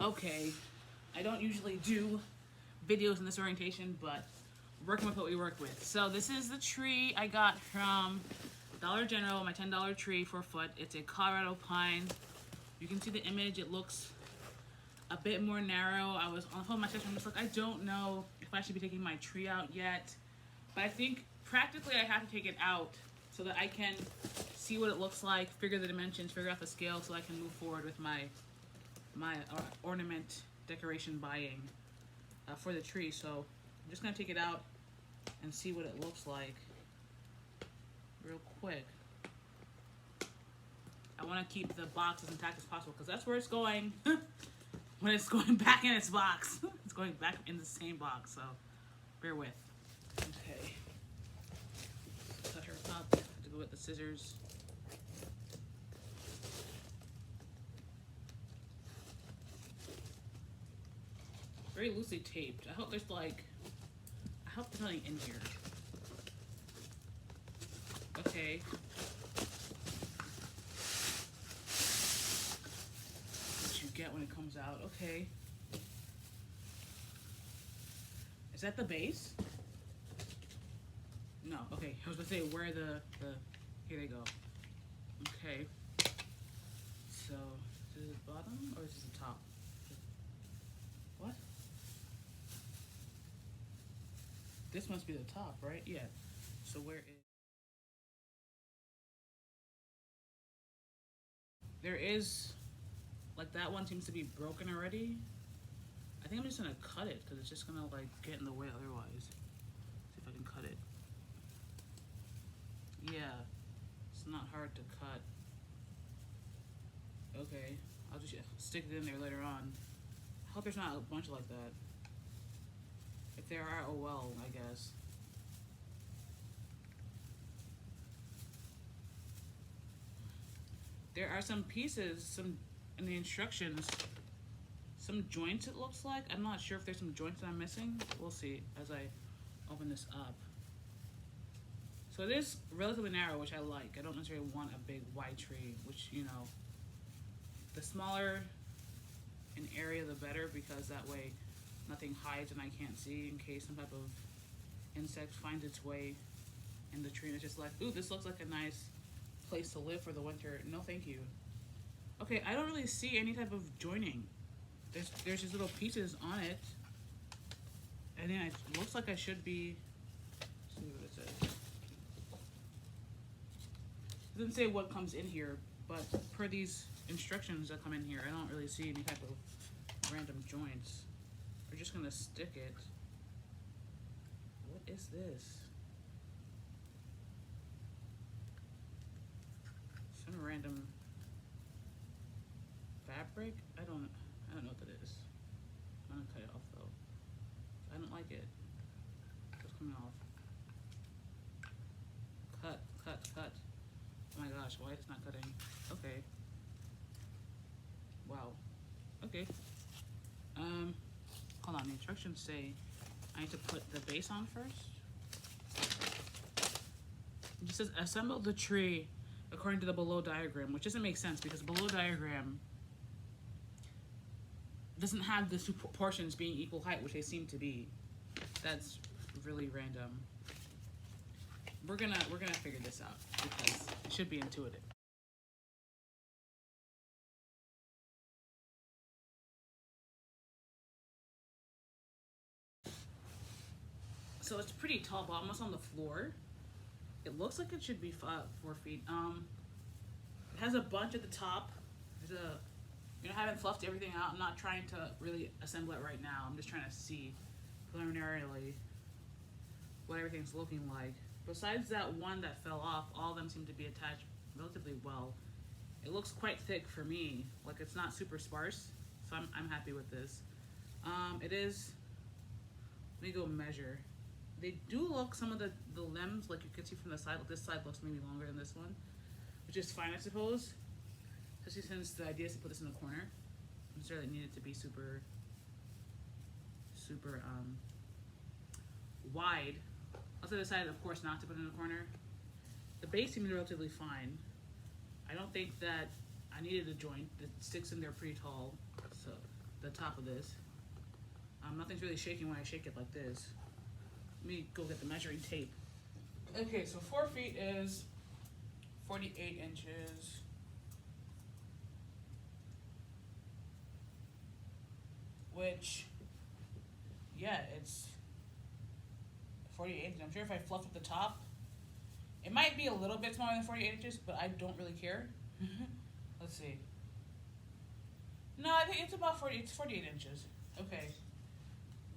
Okay, I don't usually do videos in this orientation, but working with what we work with. So this is the tree I got from Dollar General, my $10 tree for a foot. It's a Colorado pine. You can see the image. It looks a bit more narrow. I was on the phone with my sister. I'm just like, I don't know if I should be taking my tree out yet. But I think practically I have to take it out so that I can see what it looks like, figure the dimensions, figure out the scale so I can move forward with my ornament decoration buying for the tree. So I'm just going to take it out and see what it looks like real quick. I want to keep the box as intact as possible because that's where it's going when it's going back in its box. It's going back in the same box, so bear with. Okay. Cut her up. I have to go with the scissors. Very loosely taped. I hope there's nothing in here. Okay. What you get when it comes out. Okay. Is that the base? No. Okay. I was gonna say where the here they go. Okay. So is this the bottom or is this the top? What? This must be the top, right? Yeah. So where is... There is, like, that one seems to be broken already. I think I'm just gonna cut it because it's just gonna like get in the way otherwise. See if I can cut it. Yeah, it's not hard to cut. Okay, I'll just stick it in there later on. I hope there's not a bunch like that. If there are, oh well, I guess. There are some pieces, in the instructions, some joints it looks like. I'm not sure if there's some joints that I'm missing. We'll see as I open this up. So it is relatively narrow, which I like. I don't necessarily want a big wide tree, which, you know, the smaller an area the better, because that way nothing hides and I can't see in case some type of insect finds its way in the tree and it's just like, ooh, this looks like a nice place to live for the winter. No, thank you. Okay, I don't really see any type of joining. There's just little pieces on it. And then it looks like I should be, let's see what it says. It doesn't say what comes in here, but per these instructions that come in here, I don't really see any type of random joints. We're just gonna stick it. What is this? Some random fabric? I don't know what that is. I'm gonna cut it off though. I don't like it. It's coming off. Cut, cut, cut. Oh my gosh, why is it not cutting? Okay. Wow. Okay. Hold on, the instructions say I need to put the base on first. It just says assemble the tree according to the below diagram, which doesn't make sense because below diagram doesn't have the two portions being equal height, which they seem to be. That's really random. We're gonna figure this out because it should be intuitive. So it's pretty tall, but almost on the floor. It looks like it should be 4 feet. It has a bunch at the top. There's a, you know, I haven't fluffed everything out. I'm not trying to really assemble it right now. I'm just trying to see preliminarily what everything's looking like. Besides that one that fell off, all of them seem to be attached relatively well. It looks quite thick for me. Like it's not super sparse, so I'm happy with this. It is. Let me go measure. They do look, some of the limbs, like you can see from the side, this side looks maybe longer than this one, which is fine, I suppose. Especially since the idea is to put this in the corner. I'm sure it needed to be super wide. Also decided, of course, not to put it in the corner. The base seems relatively fine. I don't think that I needed a joint. It sticks in there pretty tall. So the top of this. Nothing's really shaking when I shake it like this. Let me go get the measuring tape. Okay, so 4 feet is 48 inches. Which, yeah, it's 48 inches. I'm sure if I fluff up the top, it might be a little bit smaller than 48 inches, but I don't really care. Let's see. No, I think it's about 40, it's 48 inches. Okay.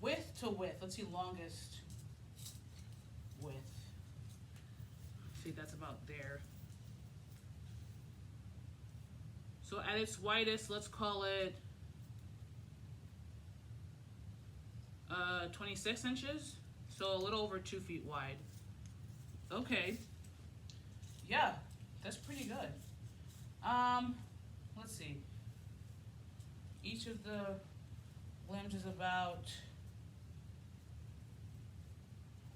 Width to width. Let's see, longest width. See, that's about there. So at its widest, let's call it 26 inches. So a little over 2 feet wide. Okay. Yeah, that's pretty good. Let's see. Each of the limbs is about,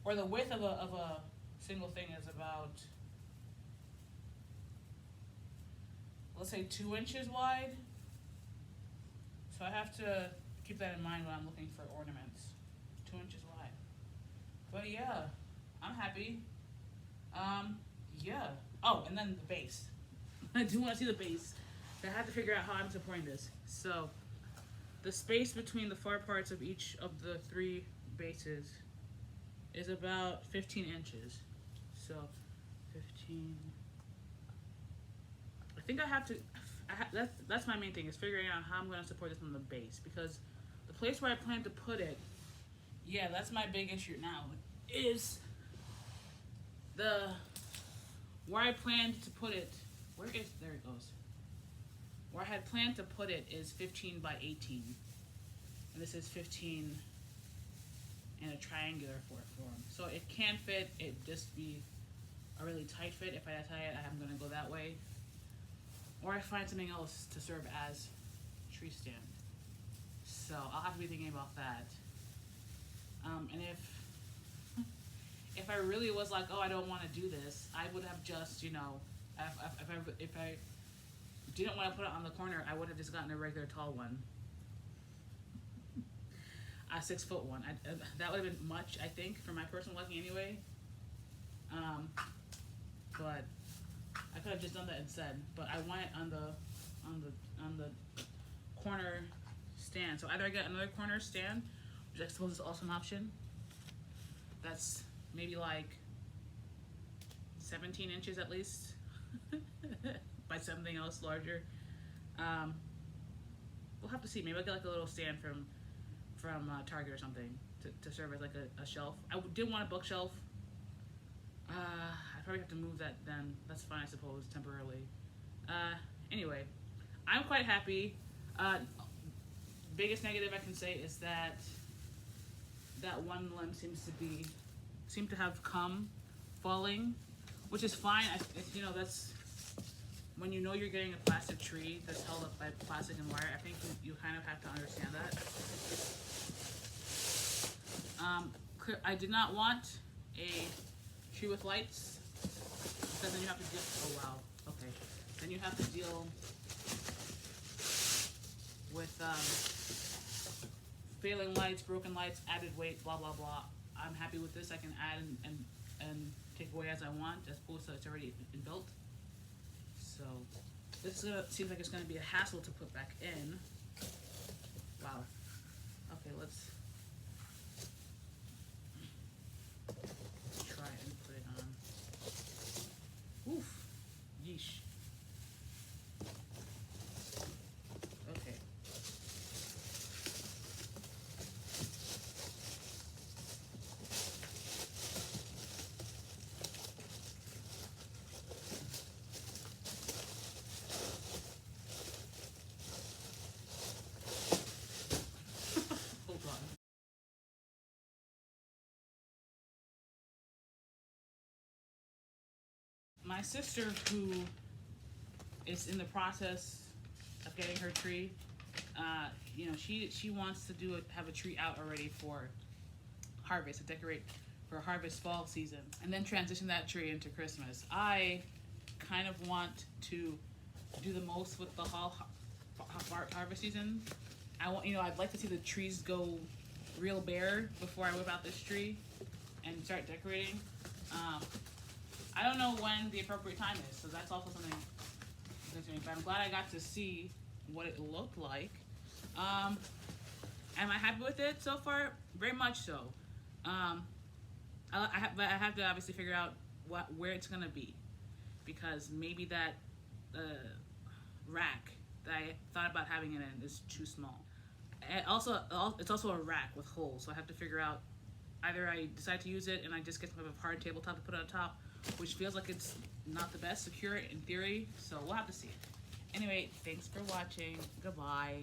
or the width of a single thing is about, let's say 2 inches wide. So I have to keep that in mind when I'm looking for ornaments. 2 inches wide. But yeah, I'm happy. Yeah. Oh, and then the base. I do want to see the base. I have to figure out how I'm supporting this. So the space between the far parts of each of the 3 bases is about 15 inches. So 15. I think I have to, that's my main thing, is figuring out how I'm going to support this on the base, because the place where I plan to put it, yeah, that's my big issue now, is where I planned to put it, there it goes. Where I had planned to put it is 15 by 18. And this is 15 in a triangular form. So it can fit, it just be a really tight fit. If I decide I'm gonna go that way. Or I find something else to serve as tree stand. So I'll have to be thinking about that. And if I really was like, oh, I don't want to do this, I would have just, you know, if I didn't want to put it on the corner, I would have just gotten a regular tall one, a 6-foot one. That would have been much, I think, for my personal liking anyway. But I could have just done that instead. But I want it on the corner stand. So either I get another corner stand, which I suppose is also an option. That's maybe like 17 inches at least. By something else larger. We'll have to see. Maybe I'll get like a little stand from Target or something to serve as like a shelf. I did want a bookshelf. I probably have to move that then. That's fine, I suppose, temporarily. Anyway, I'm quite happy. Biggest negative I can say is that one limb seemed to have come falling, which is fine. You know, that's when you know you're getting a plastic tree that's held up by plastic and wire. I think you kind of have to understand that. I did not want a tree with lights, because then you have to deal. Oh wow. Okay. Then you have to deal with failing lights, broken lights, added weight, blah blah blah. I'm happy with this. I can add and take away as I want, as opposed to it's already been built. So this seems like it's going to be a hassle to put back in. Wow. Okay, let's try and put it on. Oof. Yeesh. Okay. My sister, who is in the process of getting her tree, you know, she wants to have a tree out already for harvest, to decorate for harvest fall season, and then transition that tree into Christmas. I kind of want to do the most with the harvest season, I'd like to see the trees go real bare before I whip out this tree and start decorating. I don't know when the appropriate time is, so that's also something that's doing. But I'm glad I got to see what it looked like. Am I happy with it so far? Very much so. I have to obviously figure out where it's gonna be, because maybe that rack that I thought about having it in is too small. And also, it's also a rack with holes, so I have to figure out, either I decide to use it and I just get some type of hard tabletop to put on top, which feels like it's not the best secure in theory, so we'll have to see. Anyway, thanks for watching. Goodbye.